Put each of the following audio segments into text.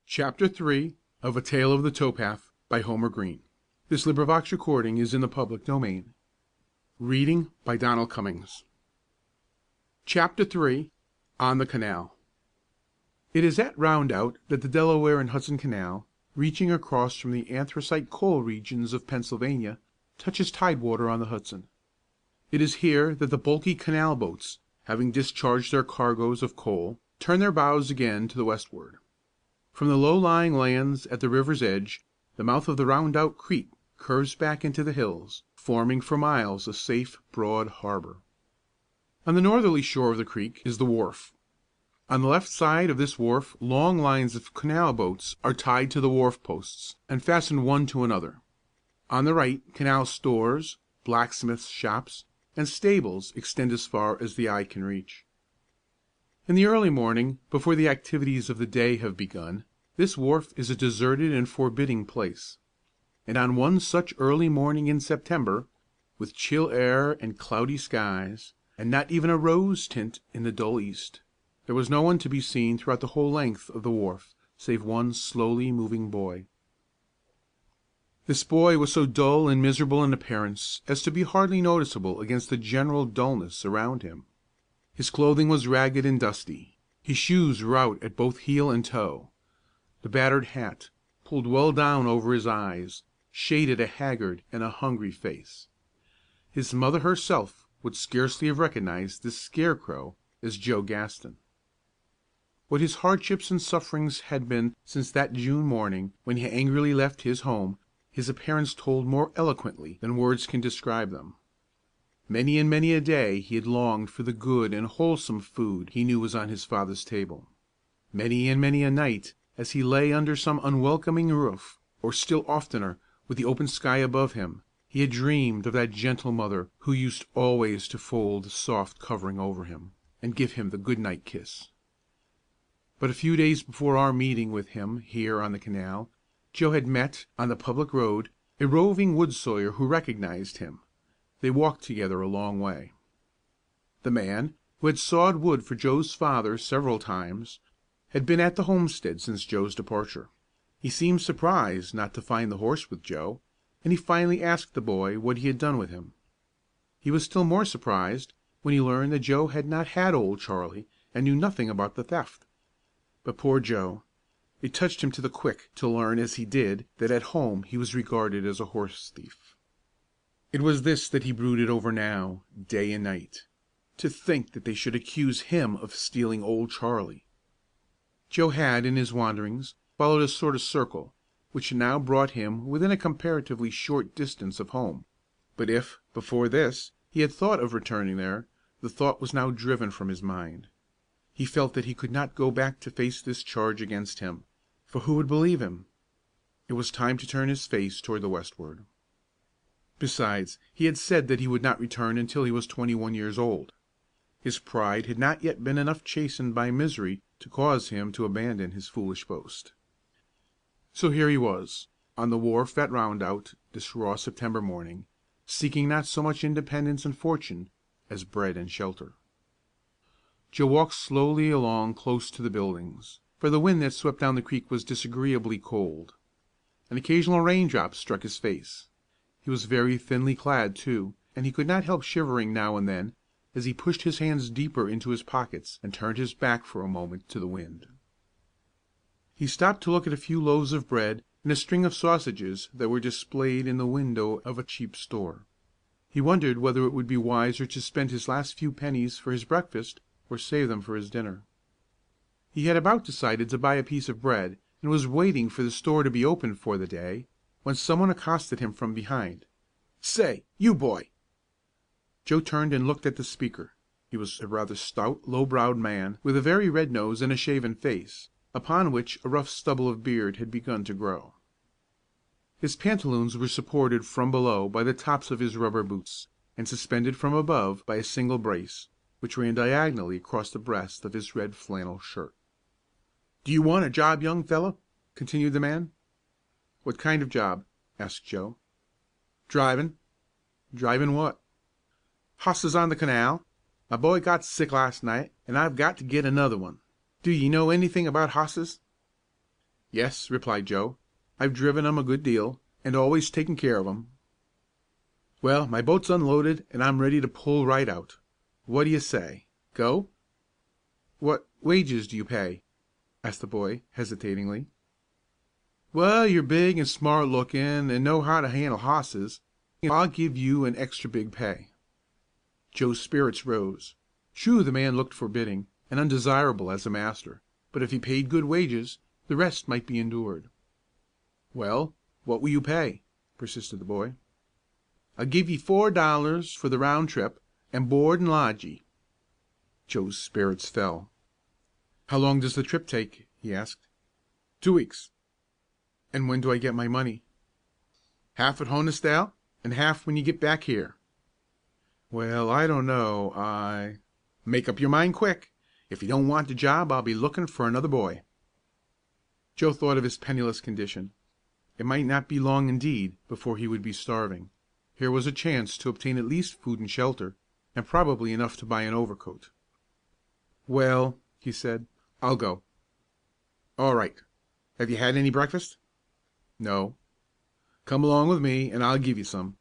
Chapter 3 of A Tale of the Towpath by Homer Greene. Reading by Donald Cummings. Chapter 3 On the Canal. It is at Rondout that the Delaware and Hudson Canal, reaching across from the anthracite coal regions of Pennsylvania, touches tidewater on the Hudson. It is here that the bulky canal boats, having discharged their cargoes of coal, turn their bows again to the westward. From the low-lying lands at the river's edge, the mouth of the Rondout Creek curves back into the hills, forming for miles a safe, broad harbor. On the northerly shore of the creek is the wharf. On the left side of this wharf long lines of canal boats are tied to the wharf posts, and fastened one to another. On the right, canal stores, blacksmiths' shops, and stables extend as far as the eye can reach. In the early morning, before the activities of the day have begun, this wharf is a deserted and forbidding place. And on one such early morning in September, with chill air and cloudy skies, and not even a rose tint in the dull east, there was no one to be seen throughout the whole length of the wharf, save one slowly moving boy. This boy was so dull and miserable in appearance as to be hardly noticeable against the general dullness around him. His clothing was ragged and dusty. His shoes were out at both heel and toe. The battered hat, pulled well down over his eyes, shaded a haggard and a hungry face. His mother herself would scarcely have recognized this scarecrow as Joe Gaston. What his hardships and sufferings had been since that June morning when he angrily left his home, his appearance told more eloquently than words can describe them. Many and many a day he had longed for the good and wholesome food he knew was on his father's table. Many and many a night, as he lay under some unwelcoming roof, or still oftener with the open sky above him, he had dreamed of that gentle mother who used always to fold the soft covering over him, and give him the good-night kiss. But a few days before our meeting with him here on the canal, Joe had met, on the public road, a roving wood sawyer who recognized him. They walked together a long way. The man, who had sawed wood for Joe's father several times, had been at the homestead since Joe's departure. He seemed surprised not to find the horse with Joe, and he finally asked the boy what he had done with him. He was still more surprised when he learned that Joe had not had Old Charlie and knew nothing about the theft. But poor Joe! It touched him to the quick to learn as he did that at home he was regarded as a horse thief. It was this that he brooded over now, day and night. To think that they should accuse him of stealing Old Charlie! Joe had, in his wanderings, followed a sort of circle, which now brought him within a comparatively short distance of home; but if, before this, he had thought of returning there, the thought was now driven from his mind. He felt that he could not go back to face this charge against him, for who would believe him? It was time to turn his face toward the westward. Besides, he had said that he would not return until he was 21 years old. His pride had not yet been enough chastened by misery to cause him to abandon his foolish boast. So here he was, on the wharf at Rondout this raw September morning, seeking not so much independence and fortune as bread and shelter. Joe walked slowly along close to the buildings, for the wind that swept down the creek was disagreeably cold. An occasional raindrop struck his face. He was very thinly clad, too, and he could not help shivering now and then as he pushed his hands deeper into his pockets and turned his back for a moment to the wind. He stopped to look at a few loaves of bread and a string of sausages that were displayed in the window of a cheap store. He wondered whether it would be wiser to spend his last few pennies for his breakfast or save them for his dinner. He had about decided to buy a piece of bread, and was waiting for the store to be opened for the day, when someone accosted him from behind. "Say, you boy!" Joe turned and looked at the speaker. He was a rather stout, low-browed man, with a very red nose and a shaven face, upon which a rough stubble of beard had begun to grow. His pantaloons were supported from below by the tops of his rubber boots, and suspended from above by a single brace, which ran diagonally across the breast of his red flannel shirt. "Do you want a job, young fellow?" continued the man. "What kind of job?" asked Joe. "Drivin'." "Drivin' what?" "Hosses on the canal. My boy got sick last night, and I've got to get another one. Do ye know anything about hosses?" "Yes," replied Joe. "I've driven 'em a good deal, and always taken care of 'em. Well, my boat's unloaded, and I'm ready to pull right out. What do you say? Go?" "What wages do you pay?" asked the boy, hesitatingly. "Well, you're big and smart lookin', and know how to handle hosses, and I'll give you an extra big pay." Joe's spirits rose. True, the man looked forbidding and undesirable as a master, but if he paid good wages, the rest might be endured. "Well, what will you pay?" persisted the boy. "I'll give ye $4 for the round trip, and board and lodge ye." Joe's spirits fell. "How long does the trip take?" he asked. "2 weeks." "And when do I get my money?" "Half at Honesdale, and half when you get back here." "Well, I don't know. "Make up your mind quick. If you don't want the job I'll be lookin' for another boy." Joe thought of his penniless condition. It might not be long indeed before he would be starving. Here was a chance to obtain at least food and shelter, and probably enough to buy an overcoat. "Well," he said, "I'll go." "All right. Have you had any breakfast?" "No." "Come along with me, and I'll give you some."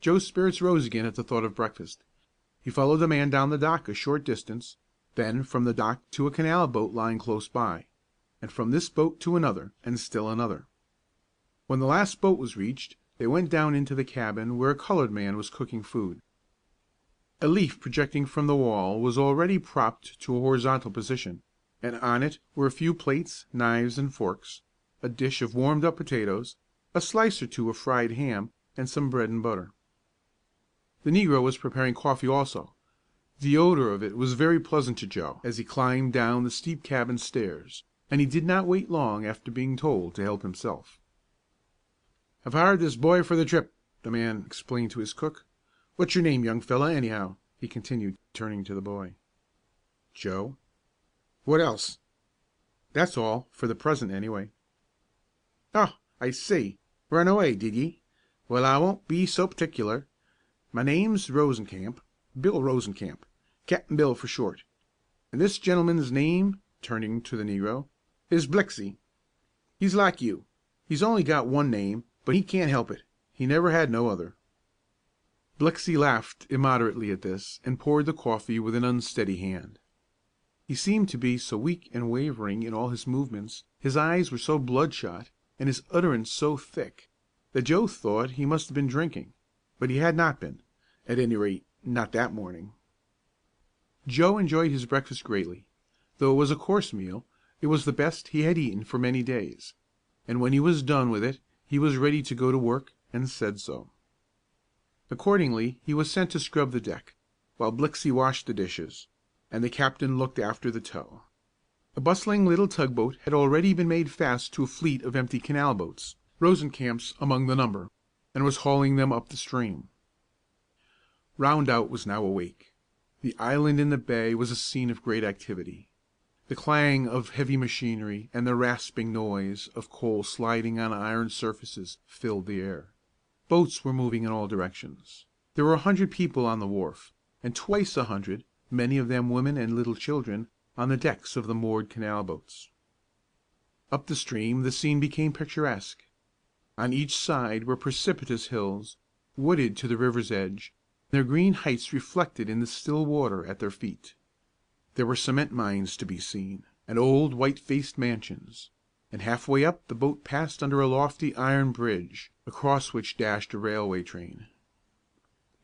Joe's spirits rose again at the thought of breakfast. He followed the man down the dock a short distance, then from the dock to a canal boat lying close by, and from this boat to another, and still another. When the last boat was reached, they went down into the cabin where a colored man was cooking food. A leaf projecting from the wall was already propped to a horizontal position, and on it were a few plates, knives, and forks, a dish of warmed up potatoes, a slice or two of fried ham, and some bread and butter. The negro was preparing coffee also. The odor of it was very pleasant to Joe as he climbed down the steep cabin stairs, and he did not wait long after being told to help himself. "I've hired this boy for the trip," the man explained to his cook. "What's your name, young feller, anyhow?" he continued, turning to the boy. "Joe." "What else?" "That's all, for the present, anyway." "Oh, I see. Run away, did ye? Well, I won't be so particular. My name's Rosencamp, Bill Rosencamp, Cap'n Bill for short. And this gentleman's name," turning to the negro, "is Blixey. He's like you. He's only got one name, but he can't help it. He never had no other." Blixey laughed immoderately at this, and poured the coffee with an unsteady hand. He seemed to be so weak and wavering in all his movements, his eyes were so bloodshot, and his utterance so thick, that Joe thought he must have been drinking; but he had not been, at any rate, not that morning. Joe enjoyed his breakfast greatly. Though it was a coarse meal, it was the best he had eaten for many days, and when he was done with it he was ready to go to work, and said so. Accordingly he was sent to scrub the deck, while Blixey washed the dishes, and the captain looked after the tow. A bustling little tugboat had already been made fast to a fleet of empty canal boats, Rosencamp's among the number, and was hauling them up the stream. Round Out was now awake. The island in the bay was a scene of great activity. The clang of heavy machinery and the rasping noise of coal sliding on iron surfaces filled the air. Boats were moving in all directions. There were 100 people on the wharf, and twice 100, many of them women and little children, on the decks of the moored canal boats. Up the stream the scene became picturesque. On each side were precipitous hills, wooded to the river's edge, their green heights reflected in the still water at their feet. There were cement mines to be seen, and old white-faced mansions, and halfway up the boat passed under a lofty iron bridge, across which dashed a railway train.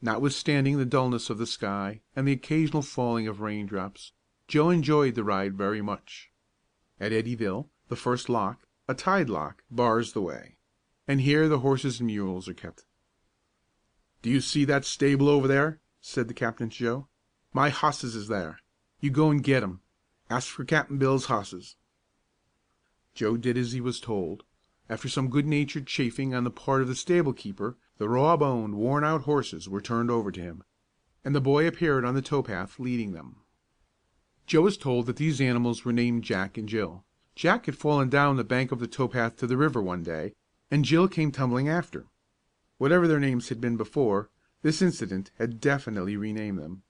Notwithstanding the dullness of the sky and the occasional falling of raindrops, Joe enjoyed the ride very much. At Eddyville, the first lock, a tide lock, bars the way, and here the horses and mules are kept. "Do you see that stable over there?" said the captain to Joe. "My hosses is there. You go and get 'em. Ask for Cap'n Bill's hosses." Joe did as he was told. After some good-natured chaffing on the part of the stable keeper, the raw-boned, worn-out horses were turned over to him, and the boy appeared on the towpath leading them. Joe was told that these animals were named Jack and Jill. Jack had fallen down the bank of the towpath to the river one day, and Jill came tumbling after. Whatever their names had been before, this incident had definitely renamed them.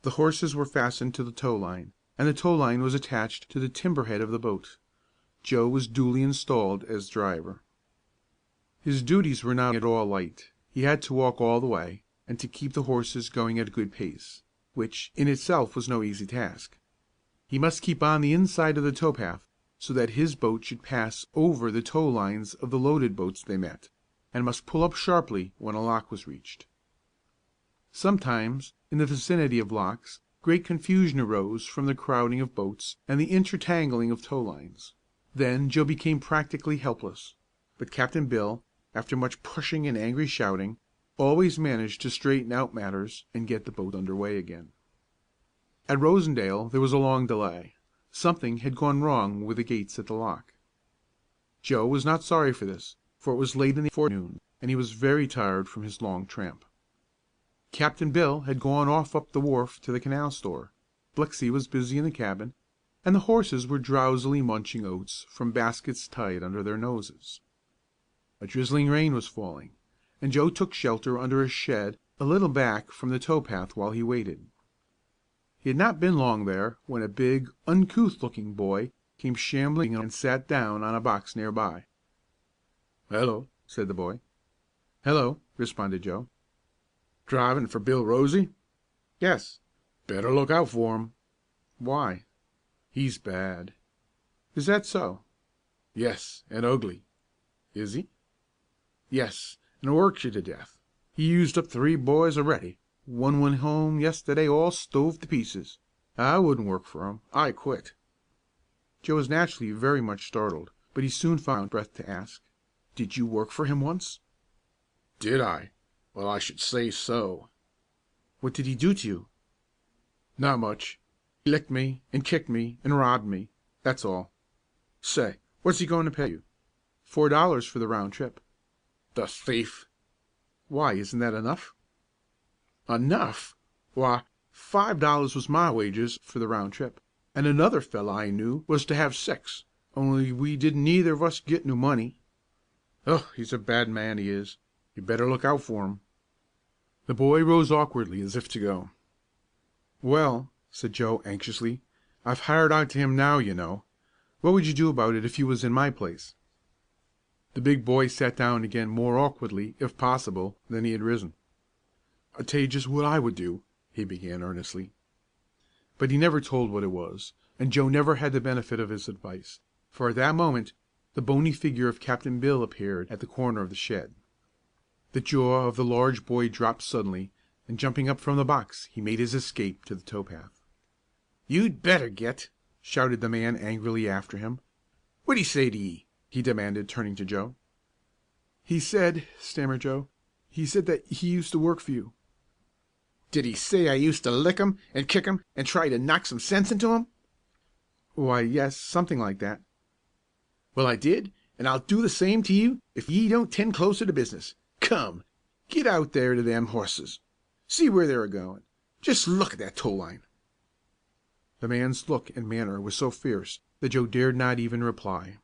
The horses were fastened to the tow line, and the tow line was attached to the timber head of the boat. Joe was duly installed as driver. His duties were not at all light. He had to walk all the way, and to keep the horses going at a good pace, which in itself was no easy task. He must keep on the inside of the towpath, so that his boat should pass over the tow lines of the loaded boats they met, and must pull up sharply when a lock was reached. Sometimes, in the vicinity of locks, great confusion arose from the crowding of boats and the intertangling of tow lines. Then Joe became practically helpless, but Captain Bill, after much pushing and angry shouting, always managed to straighten out matters and get the boat under way again. At Rosendale there was a long delay. Something had gone wrong with the gates at the lock. Joe was not sorry for this, for it was late in the forenoon, and he was very tired from his long tramp. Captain Bill had gone off up the wharf to the Canal store. Blixey was busy in the cabin, and the horses were drowsily munching oats from baskets tied under their noses. A drizzling rain was falling, and Joe took shelter under a shed a little back from the towpath while he waited. He had not been long there when a big, uncouth-looking boy came shambling and sat down on a box near by. "Hello," said the boy. "Hello," responded Joe. "Driving for Bill Rosey?" "Yes." "Better look out for him." "Why?" "He's bad." "Is that so?" "Yes, and ugly." "Is he?" "Yes, and works you to death. He used up 3 boys already. One went home yesterday all stove to pieces. I wouldn't work for him. I quit." Joe was naturally very much startled, but he soon found breath to ask, "Did you work for him once?" "Did I? Well, I should say so." "What did he do to you?" "Not much. He licked me, and kicked me, and robbed me. That's all." "Say, what's he going to pay you?" $4 for the round trip." "The thief!" "Why, isn't that enough?" "Enough? Why, $5 was my wages for the round trip, and another fellow I knew was to have 6, only we didn't neither of us get no money." "Oh, he's a bad man, he is. You better look out for him." The boy rose awkwardly as if to go. "Well," said Joe, anxiously, "I've hired out to him now, you know. What would you do about it if you was in my place?" The big boy sat down again more awkwardly, if possible, than he had risen. "I'll tell you just what I would do," he began earnestly. But he never told what it was, and Joe never had the benefit of his advice, for at that moment the bony figure of Captain Bill appeared at the corner of the shed. The jaw of the large boy dropped suddenly, and jumping up from the box he made his escape to the towpath. "You'd better get!" shouted the man angrily after him. "What'd he say to ye?" he demanded, turning to Joe. "He said," stammered Joe, "he said that he used to work for you." "Did he say I used to lick him, and kick him, and try to knock some sense into him?" "Why, yes, something like that." "Well, I did, and I'll do the same to you if ye don't tend closer to business. Come, get out there to them horses. See where they're a goin'. Just look at that tow line." The man's look and manner was so fierce that Joe dared not even reply.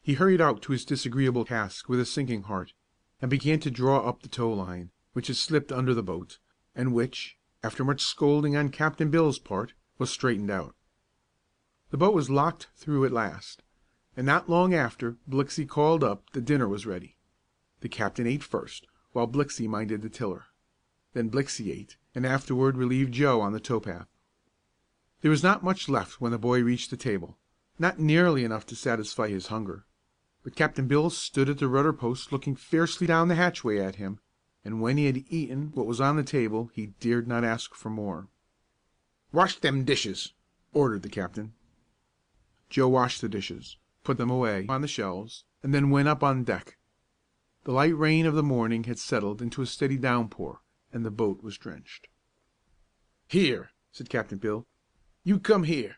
He hurried out to his disagreeable task with a sinking heart, and began to draw up the tow line, which had slipped under the boat, and which, after much scolding on Captain Bill's part, was straightened out. The boat was locked through at last, and not long after Blixey called up that dinner was ready. The captain ate first, while Blixey minded the tiller. Then Blixey ate, and afterward relieved Joe on the towpath. There was not much left when the boy reached the table, not nearly enough to satisfy his hunger. But Captain Bill stood at the rudder post looking fiercely down the hatchway at him, and when he had eaten what was on the table he dared not ask for more. "Wash them dishes," ordered the captain. Joe washed the dishes, put them away on the shelves, and then went up on deck. The light rain of the morning had settled into a steady downpour, and the boat was drenched. "Here," said Captain Bill, "you come here.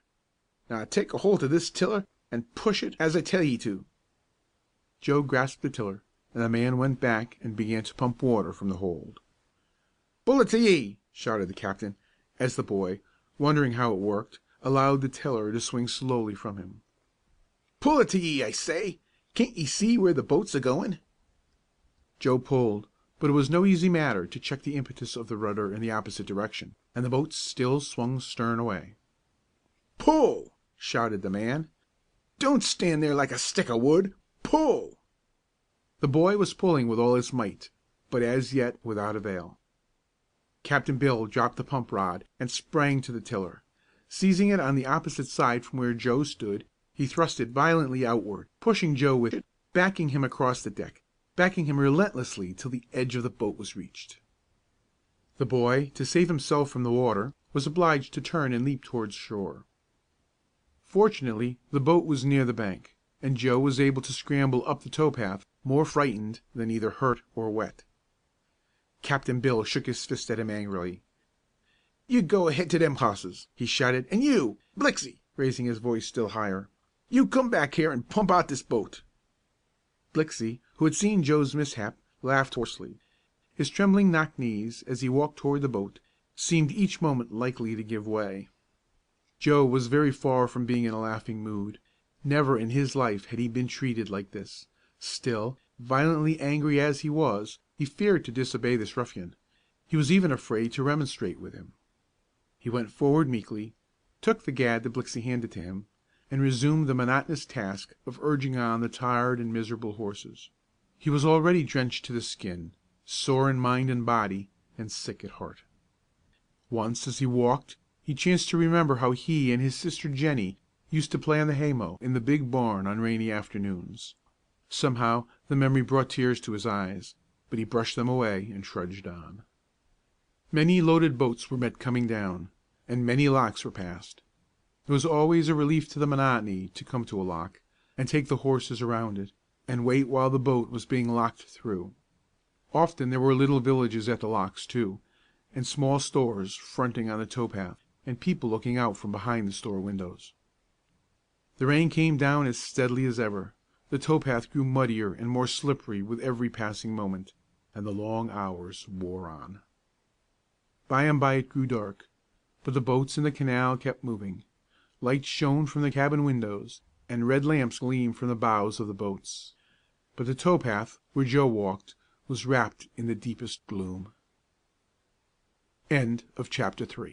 Now take a holt of this tiller, and push it as I tell ye to." Joe grasped the tiller, and the man went back and began to pump water from the hold. "Pull it to ye!" shouted the captain, as the boy, wondering how it worked, allowed the tiller to swing slowly from him. "Pull it to ye, I say! Can't ye see where the boat's a goin'?" Joe pulled, but it was no easy matter to check the impetus of the rudder in the opposite direction, and the boat still swung stern away. "Pull!" shouted the man. Don't stand there like a stick o' wood. Pull!" The boy was pulling with all his might, but as yet without avail. Captain Bill dropped the pump rod and sprang to the tiller. Seizing it on the opposite side from where Joe stood, he thrust it violently outward, pushing Joe with it, backing him across the deck, backing him relentlessly till the edge of the boat was reached. The boy, to save himself from the water, was obliged to turn and leap towards shore. Fortunately the boat was near the bank, and Joe was able to scramble up the towpath more frightened than either hurt or wet. Captain Bill shook his fist at him angrily. "You go ahead to them hosses!" he shouted. "And you, Blixey," raising his voice still higher, "you come back here and pump out this boat." Blixey, who had seen Joe's mishap, laughed hoarsely. His trembling knock knees, as he walked toward the boat, seemed each moment likely to give way. Joe was very far from being in a laughing mood. Never in his life had he been treated like this. Still, violently angry as he was, he feared to disobey this ruffian. He was even afraid to remonstrate with him. He went forward meekly, took the gad that Blixey handed to him, and resumed the monotonous task of urging on the tired and miserable horses. He was already drenched to the skin, sore in mind and body, and sick at heart. Once, as he walked, he chanced to remember how he and his sister Jennie used to play on the haymow in the big barn on rainy afternoons. Somehow the memory brought tears to his eyes, but he brushed them away and trudged on. Many loaded boats were met coming down, and many locks were passed. It was always a relief to the monotony to come to a lock, and take the horses around it, and wait while the boat was being locked through. Often there were little villages at the locks, too, and small stores fronting on the towpath, and people looking out from behind the store windows. The rain came down as steadily as ever. The towpath grew muddier and more slippery with every passing moment, and the long hours wore on. By and by it grew dark, but the boats in the canal kept moving. Lights shone from the cabin windows, and red lamps gleamed from the bows of the boats. But the towpath, where Joe walked, was wrapped in the deepest gloom. Chapter 4